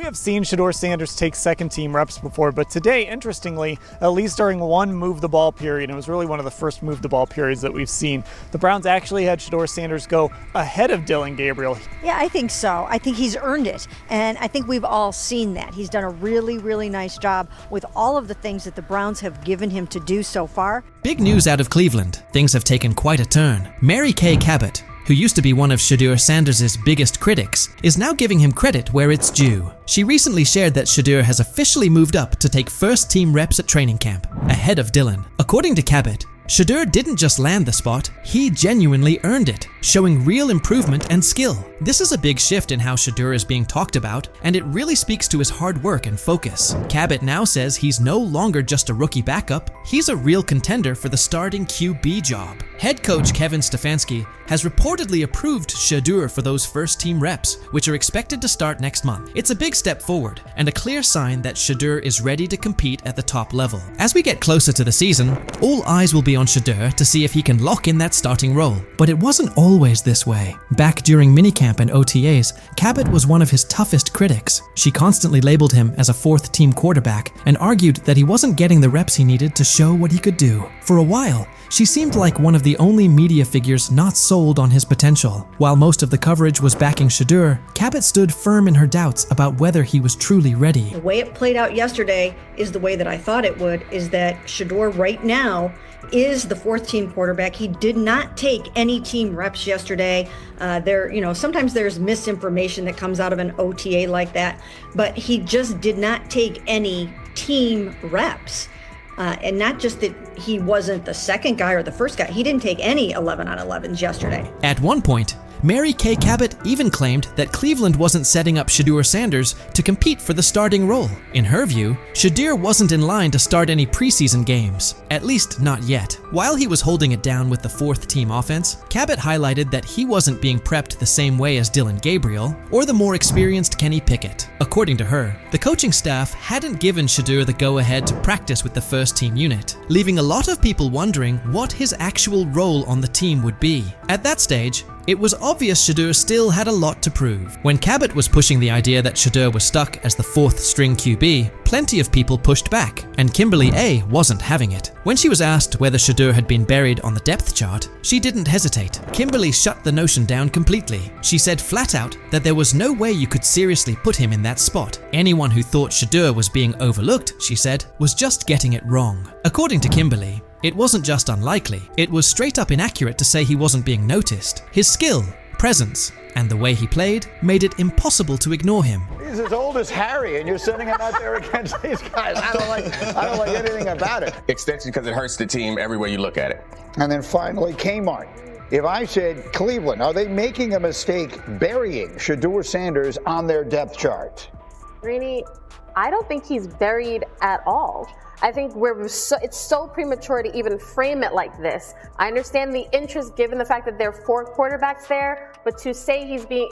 We have seen Shedeur Sanders take second-team reps before, but today, interestingly, at least during one move-the-ball period, and it was really one of the first move-the-ball periods that we've seen, the Browns actually had Shedeur Sanders go ahead of Dillon Gabriel. Yeah, I think so. I think he's earned it, and I think we've all seen that. He's done a really, really nice job with all of the things that the Browns have given him to do so far. Big news out of Cleveland. Things have taken quite a turn. Mary Kay Cabot, who used to be one of Shedeur Sanders' biggest critics, is now giving him credit where it's due. She recently shared that Shedeur has officially moved up to take first-team reps at training camp, ahead of Dillon. According to Cabot, Shedeur didn't just land the spot, he genuinely earned it, showing real improvement and skill. This is a big shift in how Shedeur is being talked about, and it really speaks to his hard work and focus. Cabot now says he's no longer just a rookie backup, he's a real contender for the starting QB job. Head coach Kevin Stefanski has reportedly approved Shedeur for those first-team reps, which are expected to start next month. It's a big step forward, and a clear sign that Shedeur is ready to compete at the top level. As we get closer to the season, all eyes will be on Shedeur to see if he can lock in that starting role. But it wasn't always this way. Back during minicamp and OTAs, Cabot was one of his toughest critics. She constantly labeled him as a fourth-team quarterback and argued that he wasn't getting the reps he needed to show what he could do. For a while, she seemed like one of the only media figures not sold on his potential. While most of the coverage was backing Shedeur, Cabot stood firm in her doubts about whether he was truly ready. The way it played out yesterday is the way that I thought it would, is that Shedeur right now is the fourth-team quarterback. He did not take any team reps yesterday. Sometimes there's misinformation that comes out of an OTA like that, but he just did not take any team reps. And not just that he wasn't the second guy or the first guy, he didn't take any 11-on-11s yesterday. At one point, Mary Kay Cabot even claimed that Cleveland wasn't setting up Shedeur Sanders to compete for the starting role. In her view, Shedeur wasn't in line to start any preseason games, at least not yet. While he was holding it down with the fourth-team offense, Cabot highlighted that he wasn't being prepped the same way as Dillon Gabriel or the more experienced Kenny Pickett. According to her, the coaching staff hadn't given Shedeur the go-ahead to practice with the first-team unit, leaving a lot of people wondering what his actual role on the team would be. At that stage, it was obvious Shedeur still had a lot to prove. When Cabot was pushing the idea that Shedeur was stuck as the fourth-string QB, plenty of people pushed back, and Kimberly A wasn't having it. When she was asked whether Shedeur had been buried on the depth chart, she didn't hesitate. Kimberly shut the notion down completely. She said flat out that there was no way you could seriously put him in that spot. Anyone who thought Shedeur was being overlooked, she said, was just getting it wrong. According to Kimberly, it wasn't just unlikely, it was straight up inaccurate to say he wasn't being noticed. His skill, presence, and the way he played made it impossible to ignore him. He's as old as Harry, and you're sending him out there against these guys. I don't like anything about it. Extension because it hurts the team every way you look at it. And then finally, Kmart. If I said Cleveland, are they making a mistake burying Shedeur Sanders on their depth chart? Rainey, I don't think he's buried at all. I think it's so premature to even frame it like this. I understand the interest given the fact that there are 4 quarterbacks there, but to say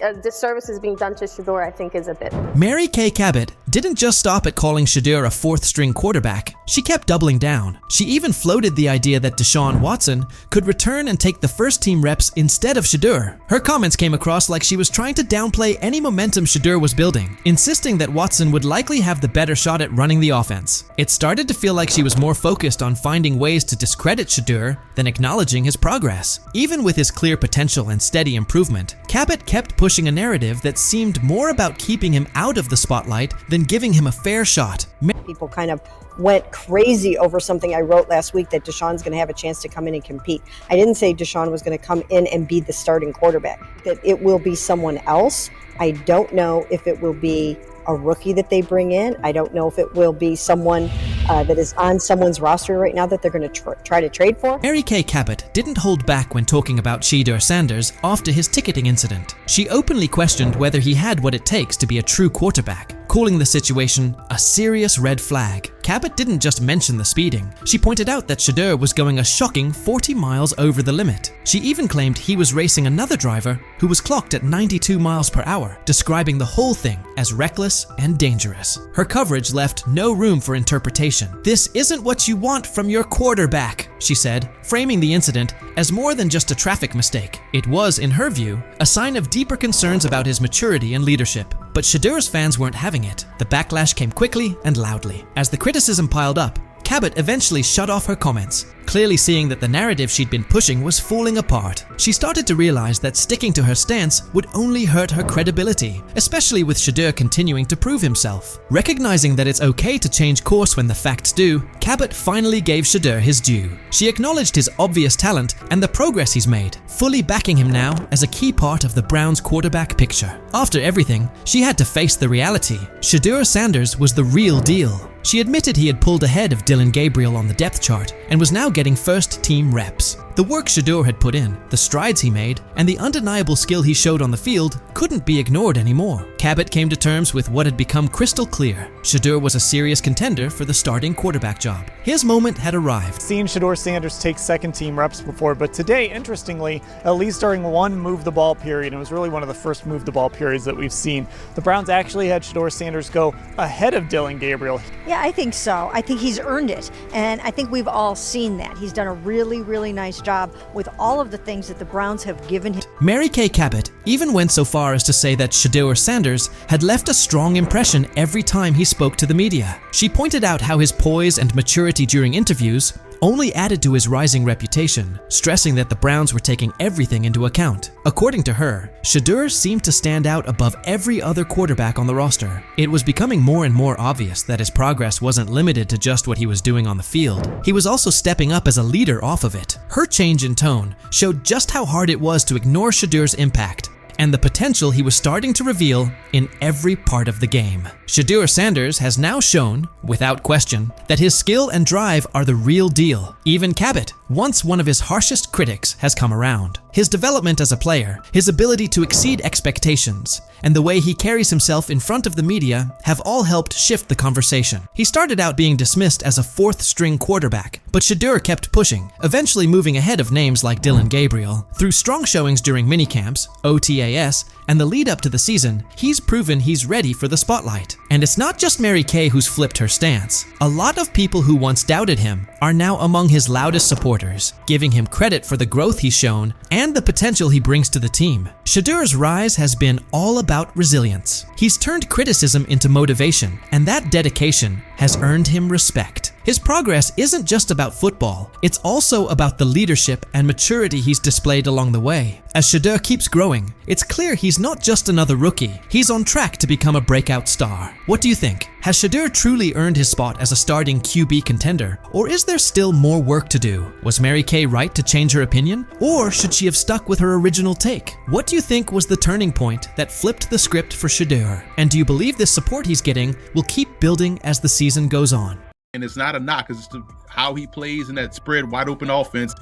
a disservice is being done to Shedeur, I think is a bit. Mary Kay Cabot didn't just stop at calling Shedeur a fourth-string quarterback. She kept doubling down. She even floated the idea that Deshaun Watson could return and take the first-team reps instead of Shedeur. Her comments came across like she was trying to downplay any momentum Shedeur was building, insisting that Watson would likely have the better shot at running the offense. It started to feel like she was more focused on finding ways to discredit Shedeur than acknowledging his progress. Even with his clear potential and steady improvement, Cabot kept pushing a narrative that seemed more about keeping him out of the spotlight than giving him a fair shot. People kind of went crazy over something I wrote last week, that Deshaun's going to have a chance to come in and compete. I didn't say Deshaun was going to come in and be the starting quarterback, that it will be someone else. I don't know if it will be a rookie that they bring in. I don't know if it will be someone that is on someone's roster right now that they're going to try to trade for. Mary Kay Cabot didn't hold back when talking about Shedeur Sanders after his ticketing incident. She openly questioned whether he had what it takes to be a true quarterback, calling the situation a serious red flag. Cabot didn't just mention the speeding. She pointed out that Shedeur was going a shocking 40 miles over the limit. She even claimed he was racing another driver who was clocked at 92 miles per hour, describing the whole thing as reckless and dangerous. Her coverage left no room for interpretation. "This isn't what you want from your quarterback," she said, framing the incident as more than just a traffic mistake. It was, in her view, a sign of deeper concerns about his maturity and leadership. But Shedeur's fans weren't having it. The backlash came quickly and loudly. As the criticism piled up, Cabot eventually shut off her comments, clearly seeing that the narrative she'd been pushing was falling apart. She started to realize that sticking to her stance would only hurt her credibility, especially with Shedeur continuing to prove himself. Recognizing that it's okay to change course when the facts do, Cabot finally gave Shedeur his due. She acknowledged his obvious talent and the progress he's made, fully backing him now as a key part of the Browns' quarterback picture. After everything, she had to face the reality. Shedeur Sanders was the real deal. She admitted he had pulled ahead of Dillon Gabriel on the depth chart and was now getting first-team reps. The work Shedeur had put in, the strides he made, and the undeniable skill he showed on the field couldn't be ignored anymore. Cabot came to terms with what had become crystal clear. Shedeur was a serious contender for the starting quarterback job. His moment had arrived. Seen Shedeur Sanders take second-team reps before, but today, interestingly, at least during one move-the-ball period, it was really one of the first move-the-ball periods that we've seen, the Browns actually had Shedeur Sanders go ahead of Dillon Gabriel. Yeah, I think so. I think he's earned it, and I think we've all seen that. He's done a really, really nice job with all of the things that the Browns have given him. Mary Kay Cabot even went so far as to say that Shedeur Sanders had left a strong impression every time he spoke to the media. She pointed out how his poise and maturity during interviews only added to his rising reputation, stressing that the Browns were taking everything into account. According to her, Shedeur seemed to stand out above every other quarterback on the roster. It was becoming more and more obvious that his progress wasn't limited to just what he was doing on the field. He was also stepping up as a leader off of it. Her change in tone showed just how hard it was to ignore Shedeur's impact and the potential he was starting to reveal in every part of the game. Shedeur Sanders has now shown, without question, that his skill and drive are the real deal. Even Cabot, once one of his harshest critics, has come around. His development as a player, his ability to exceed expectations, and the way he carries himself in front of the media have all helped shift the conversation. He started out being dismissed as a fourth-string quarterback, but Shedeur kept pushing, eventually moving ahead of names like Dillon Gabriel. Through strong showings during minicamps, OTAS, and the lead up to the season, he's proven he's ready for the spotlight. And it's not just Mary Kay who's flipped her stance. A lot of people who once doubted him are now among his loudest supporters, giving him credit for the growth he's shown and the potential he brings to the team. Shedeur's rise has been all about resilience. He's turned criticism into motivation, and that dedication has earned him respect. His progress isn't just about football, it's also about the leadership and maturity he's displayed along the way. As Shedeur keeps growing, it's clear he's not just another rookie, he's on track to become a breakout star. What do you think? Has Shedeur truly earned his spot as a starting QB contender, or is there still more work to do? Was Mary Kay right to change her opinion, or should she have stuck with her original take? What do you think was the turning point that flipped the script for Shedeur? And do you believe this support he's getting will keep building as the season goes on? And it's not a knock, it's just how he plays in that spread wide open offense,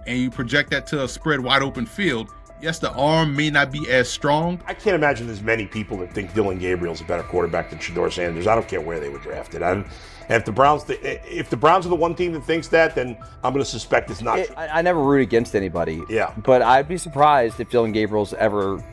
and you project that to a spread wide open field. Yes, the arm may not be as strong. I can't imagine there's many people that think Dillon Gabriel's a better quarterback than Shedeur Sanders. I don't care where they were drafted. And if the Browns are the one team that thinks that, then I'm going to suspect it's not true. I never root against anybody. Yeah. But I'd be surprised if Dillon Gabriel's ever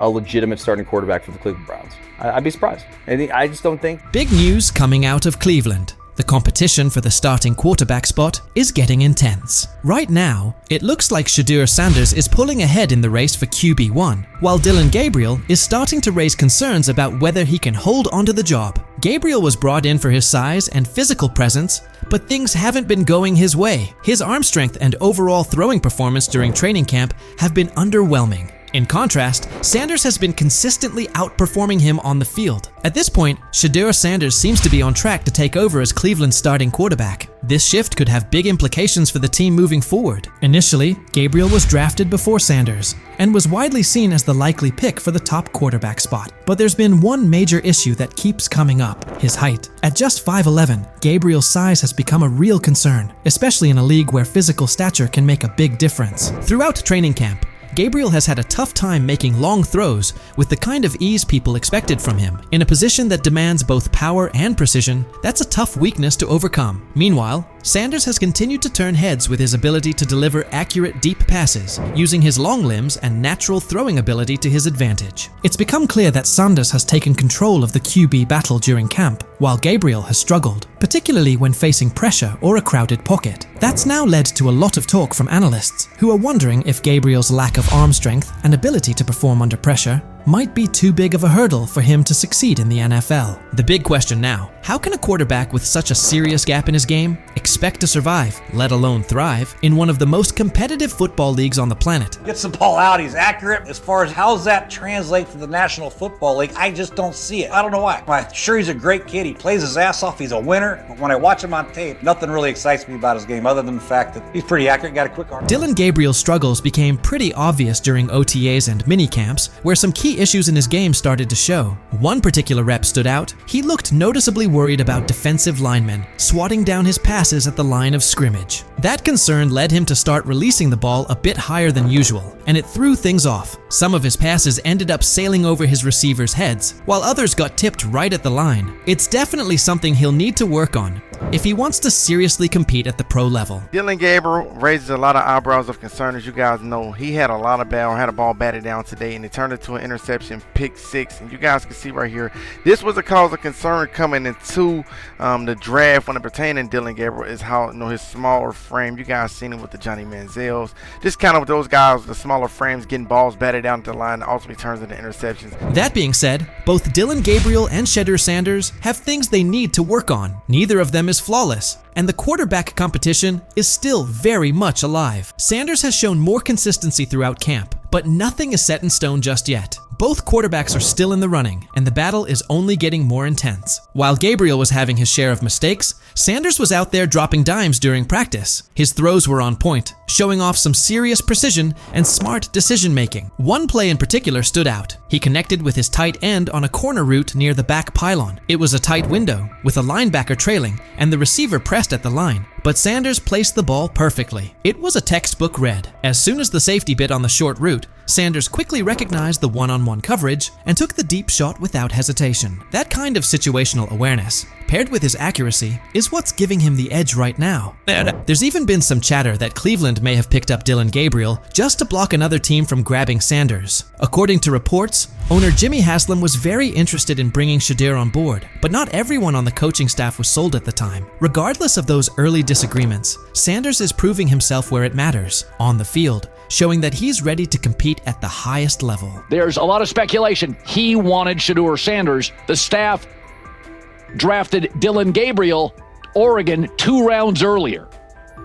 a legitimate starting quarterback for the Cleveland Browns. I'd be surprised. I just don't think. Big news coming out of Cleveland. The competition for the starting quarterback spot is getting intense. Right now, it looks like Shedeur Sanders is pulling ahead in the race for QB1, while Dillon Gabriel is starting to raise concerns about whether he can hold onto the job. Gabriel was brought in for his size and physical presence, but things haven't been going his way. His arm strength and overall throwing performance during training camp have been underwhelming. In contrast, Sanders has been consistently outperforming him on the field. At this point, Shedeur Sanders seems to be on track to take over as Cleveland's starting quarterback. This shift could have big implications for the team moving forward. Initially, Gabriel was drafted before Sanders and was widely seen as the likely pick for the top quarterback spot. But there's been one major issue that keeps coming up: his height. At just 5'11", Gabriel's size has become a real concern, especially in a league where physical stature can make a big difference. Throughout training camp, Gabriel has had a tough time making long throws with the kind of ease people expected from him. In a position that demands both power and precision, that's a tough weakness to overcome. Meanwhile, Sanders has continued to turn heads with his ability to deliver accurate deep passes, using his long limbs and natural throwing ability to his advantage. It's become clear that Sanders has taken control of the QB battle during camp, while Gabriel has struggled, particularly when facing pressure or a crowded pocket. That's now led to a lot of talk from analysts, who are wondering if Gabriel's lack of arm strength and ability to perform under pressure might be too big of a hurdle for him to succeed in the NFL. The big question now, how can a quarterback with such a serious gap in his game expect to survive, let alone thrive, in one of the most competitive football leagues on the planet? Gets the ball out, he's accurate. As far as how does that translate to the National Football League, I just don't see it. I don't know why. I'm sure he's a great kid, he plays his ass off, he's a winner, but when I watch him on tape, nothing really excites me about his game other than the fact that he's pretty accurate, got a quick arm. Dillon Gabriel's struggles became pretty obvious during OTAs and minicamps, where some key issues in his game started to show. One particular rep stood out. He looked noticeably worried about defensive linemen swatting down his passes at the line of scrimmage. That concern led him to start releasing the ball a bit higher than usual, and it threw things off. Some of his passes ended up sailing over his receivers' heads, while others got tipped right at the line. It's definitely something he'll need to work on if he wants to seriously compete at the pro level. Dillon Gabriel raises a lot of eyebrows of concern. As you guys know, he had a ball batted down today, and it turned into an interception, pick 6. And you guys can see right here, this was a cause of concern coming into the draft when it pertained to Dillon Gabriel, is how, his smaller frame. You guys seen it with the Johnny Manziels. Just kind of those guys, the smaller frames, getting balls batted down to the line, and ultimately turns into interceptions. That being said, both Dillon Gabriel and Shedeur Sanders have things they need to work on. Neither of them is flawless, and the quarterback competition is still very much alive. Sanders has shown more consistency throughout camp, but nothing is set in stone just yet. Both quarterbacks are still in the running, and the battle is only getting more intense. While Gabriel was having his share of mistakes, Sanders was out there dropping dimes during practice. His throws were on point, showing off some serious precision and smart decision-making. One play in particular stood out. He connected with his tight end on a corner route near the back pylon. It was a tight window, with a linebacker trailing, and the receiver pressed at the line. But Sanders placed the ball perfectly. It was a textbook read. As soon as the safety bit on the short route, Sanders quickly recognized the one-on-one coverage and took the deep shot without hesitation. That kind of situational awareness, paired with his accuracy, is what's giving him the edge right now. There's even been some chatter that Cleveland may have picked up Dillon Gabriel just to block another team from grabbing Sanders. According to reports, owner Jimmy Haslam was very interested in bringing Shedeur on board, but not everyone on the coaching staff was sold at the time. Regardless of those early disagreements, Sanders is proving himself where it matters, on the field, showing that he's ready to compete at the highest level. There's a lot of speculation. He wanted Shedeur Sanders. The staff drafted Dillon Gabriel, Oregon, 2 rounds earlier.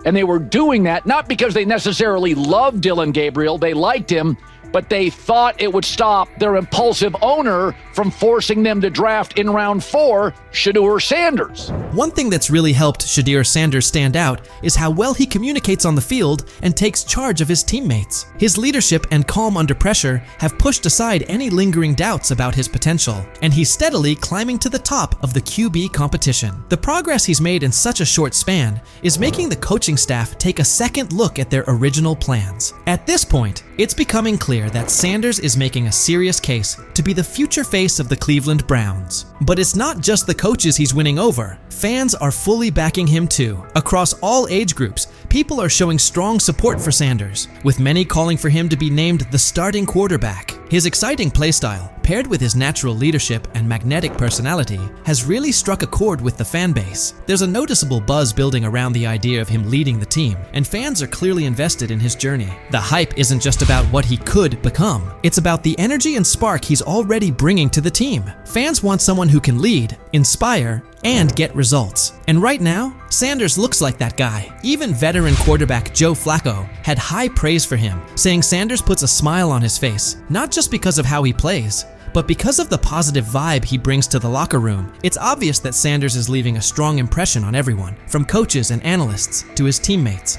And they were doing that not because they necessarily loved Dillon Gabriel, they liked him, but they thought it would stop their impulsive owner from forcing them to draft in round 4 Shedeur Sanders. One thing that's really helped Shedeur Sanders stand out is how well he communicates on the field and takes charge of his teammates. His leadership and calm under pressure have pushed aside any lingering doubts about his potential, and he's steadily climbing to the top of the QB competition. The progress he's made in such a short span is making the coaching staff take a second look at their original plans. At this point, it's becoming clear that Sanders is making a serious case to be the future face of the Cleveland Browns. But it's not just the coaches he's winning over. Fans are fully backing him too. Across all age groups, people are showing strong support for Sanders, with many calling for him to be named the starting quarterback. His exciting playstyle, paired with his natural leadership and magnetic personality, has really struck a chord with the fan base. There's a noticeable buzz building around the idea of him leading the team, and fans are clearly invested in his journey. The hype isn't just about what he could become. It's about the energy and spark he's already bringing to the team. Fans want someone who can lead, inspire, and get results. And right now, Sanders looks like that guy. Even veteran quarterback Joe Flacco had high praise for him, saying Sanders puts a smile on his face, not just because of how he plays, but because of the positive vibe he brings to the locker room. It's obvious that Sanders is leaving a strong impression on everyone, from coaches and analysts to his teammates.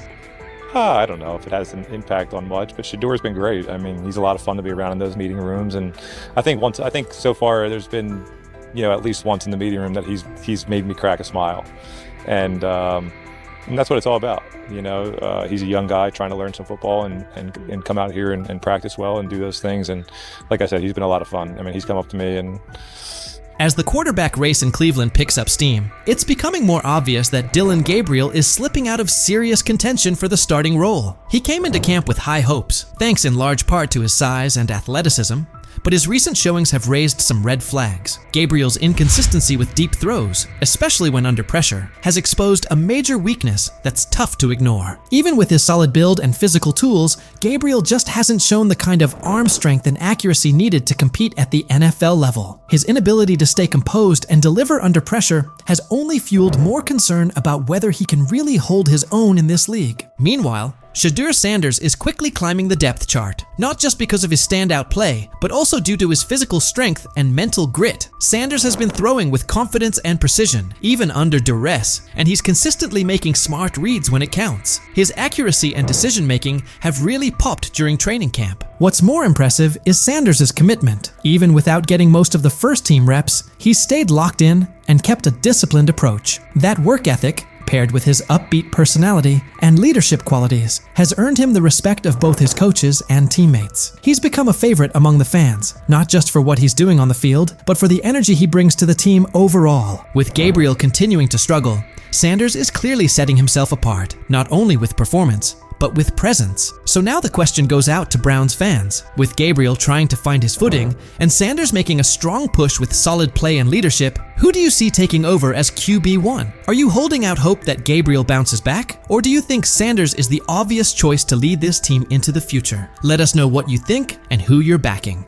I don't know if it has an impact on much, but Shedeur's been great. I mean, he's a lot of fun to be around in those meeting rooms, and I think so far there's been, at least once in the meeting room that he's made me crack a smile, and that's what it's all about. He's a young guy trying to learn some football and come out here and practice well and do those things. And like I said, he's been a lot of fun. I mean, he's come up to me and. As the quarterback race in Cleveland picks up steam, it's becoming more obvious that Dillon Gabriel is slipping out of serious contention for the starting role. He came into camp with high hopes, thanks in large part to his size and athleticism, but his recent showings have raised some red flags. Gabriel's inconsistency with deep throws, especially when under pressure, has exposed a major weakness that's tough to ignore. Even with his solid build and physical tools, Gabriel just hasn't shown the kind of arm strength and accuracy needed to compete at the NFL level. His inability to stay composed and deliver under pressure has only fueled more concern about whether he can really hold his own in this league. Meanwhile, Shedeur Sanders is quickly climbing the depth chart, not just because of his standout play, but also due to his physical strength and mental grit. Sanders has been throwing with confidence and precision, even under duress, and he's consistently making smart reads when it counts. His accuracy and decision-making have really popped during training camp. What's more impressive is Sanders' commitment. Even without getting most of the first-team reps, he stayed locked in and kept a disciplined approach. That work ethic, paired with his upbeat personality and leadership qualities, has earned him the respect of both his coaches and teammates. He's become a favorite among the fans, not just for what he's doing on the field, but for the energy he brings to the team overall. With Gabriel continuing to struggle, Sanders is clearly setting himself apart, not only with performance, but with presence. So now the question goes out to Browns fans. With Gabriel trying to find his footing, and Sanders making a strong push with solid play and leadership, who do you see taking over as QB1? Are you holding out hope that Gabriel bounces back? Or do you think Sanders is the obvious choice to lead this team into the future? Let us know what you think and who you're backing.